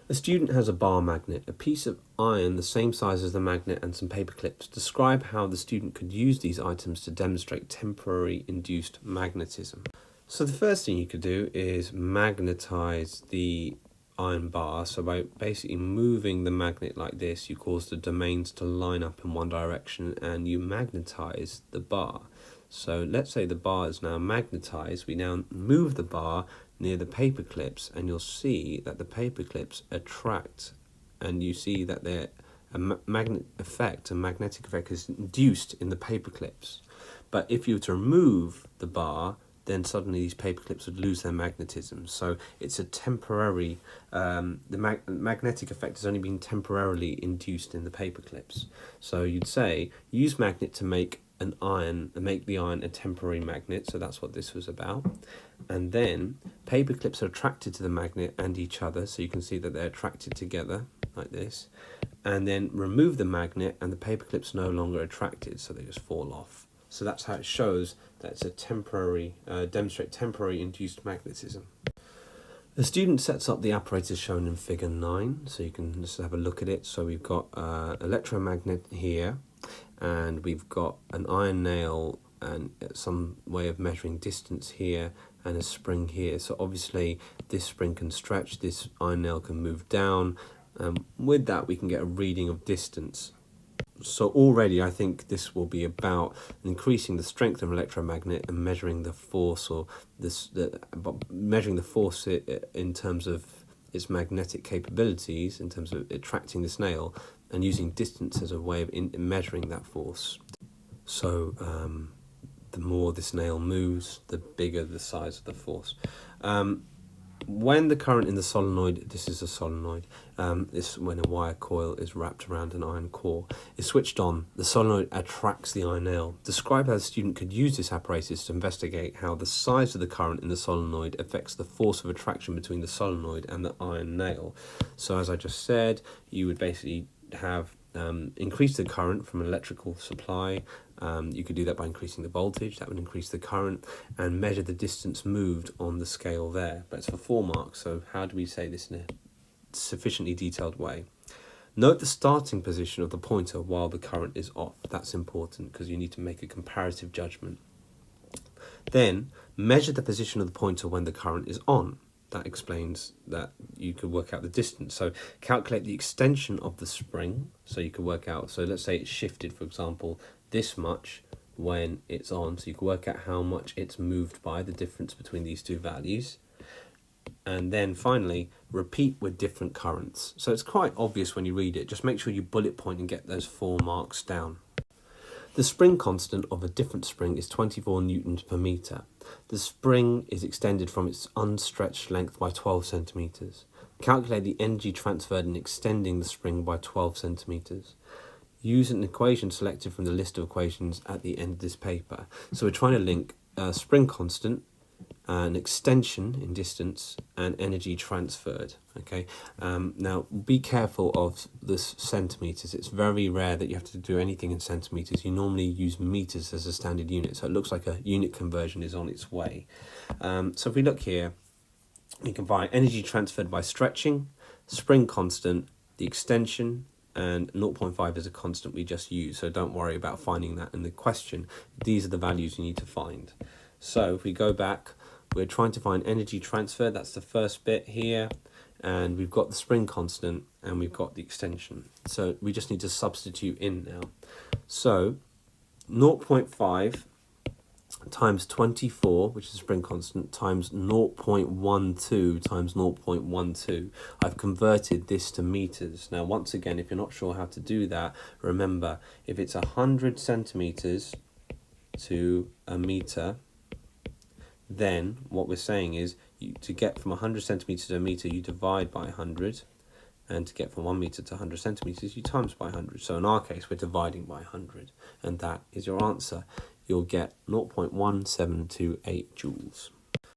A student has a bar magnet, a piece of iron the same size as the magnet, and some paper clips. Describe how the student could use these items to demonstrate temporary induced magnetism. So the first thing you could do is magnetize the iron bar. So by basically moving the magnet like this, you cause the domains to line up in one direction and you magnetize the bar. So let's say the bar is now magnetized. We now move the bar near the paper clips and you'll see that the paper clips attract, and you see that a magnetic effect is induced in the paper clips. But if you were to remove the bar, then suddenly these paper clips would lose their magnetism. So it's a temporary, the magnetic effect has only been temporarily induced in the paper clips. So you'd say, use magnet to make the iron a temporary magnet. So that's what this was about. And then paper clips are attracted to the magnet and each other. So you can see that they're attracted together like this. And then remove the magnet and the paper clips no longer attracted, so they just fall off. So that's how it shows that it's a temporary, demonstrate temporary induced magnetism. The student sets up the apparatus shown in figure 9, so you can just have a look at it. So we've got an electromagnet here, and we've got an iron nail and some way of measuring distance here, and a spring here. So obviously this spring can stretch, this iron nail can move down. With that we can get a reading of distance. So already I think this will be about increasing the strength of an electromagnet and measuring the force, or measuring the force in terms of its magnetic capabilities, in terms of attracting this nail, and using distance as a way of measuring that force. So the more this nail moves, the bigger the size of the force. When the current in the solenoid, this is a solenoid, this when a wire coil is wrapped around an iron core, is switched on, the solenoid attracts the iron nail. Describe how the student could use this apparatus to investigate how the size of the current in the solenoid affects the force of attraction between the solenoid and the iron nail. So as I just said, you would basically have increase the current from an electrical supply. You could do that by increasing the voltage, that would increase the current, and measure the distance moved on the scale there. But it's for 4 marks, so how do we say this in a sufficiently detailed way? Note the starting position of the pointer while the current is off. That's important because you need to make a comparative judgment. Then measure the position of the pointer when the current is on. That explains that you could work out the distance. So calculate the extension of the spring, so you could work out, so let's say it's shifted, for example, this much when it's on, so you can work out how much it's moved by, the difference between these two values. And then finally, repeat with different currents. So it's quite obvious when you read it, just make sure you bullet point and get those 4 marks down. The spring constant of a different spring is 24 newtons per metre. The spring is extended from its unstretched length by 12 centimetres. Calculate the energy transferred in extending the spring by 12 centimetres. Use an equation selected from the list of equations at the end of this paper. So we're trying to link spring constant, an extension in distance, and energy transferred. Okay. Now be careful of this centimeters. It's very rare that you have to do anything in centimeters. You normally use meters as a standard unit, so it looks like a unit conversion is on its way. So if we look here, we can find energy transferred by stretching, spring constant, the extension, and 0.5 is a constant we just used, so don't worry about finding that in the question. These are the values you need to find. So if we go back, we're trying to find energy transfer, that's the first bit here, and we've got the spring constant and we've got the extension. So we just need to substitute in now. So 0.5 times 24, which is spring constant, times 0.12 times 0.12. I've converted this to meters. Now, once again, if you're not sure how to do that, remember, if it's 100 centimeters to a meter, then what we're saying is to get from 100 centimeters to a meter, you divide by 100. And to get from 1 meter to 100 centimeters, you times by 100. So in our case, we're dividing by 100. And that is your answer. You'll get 0.1728 joules.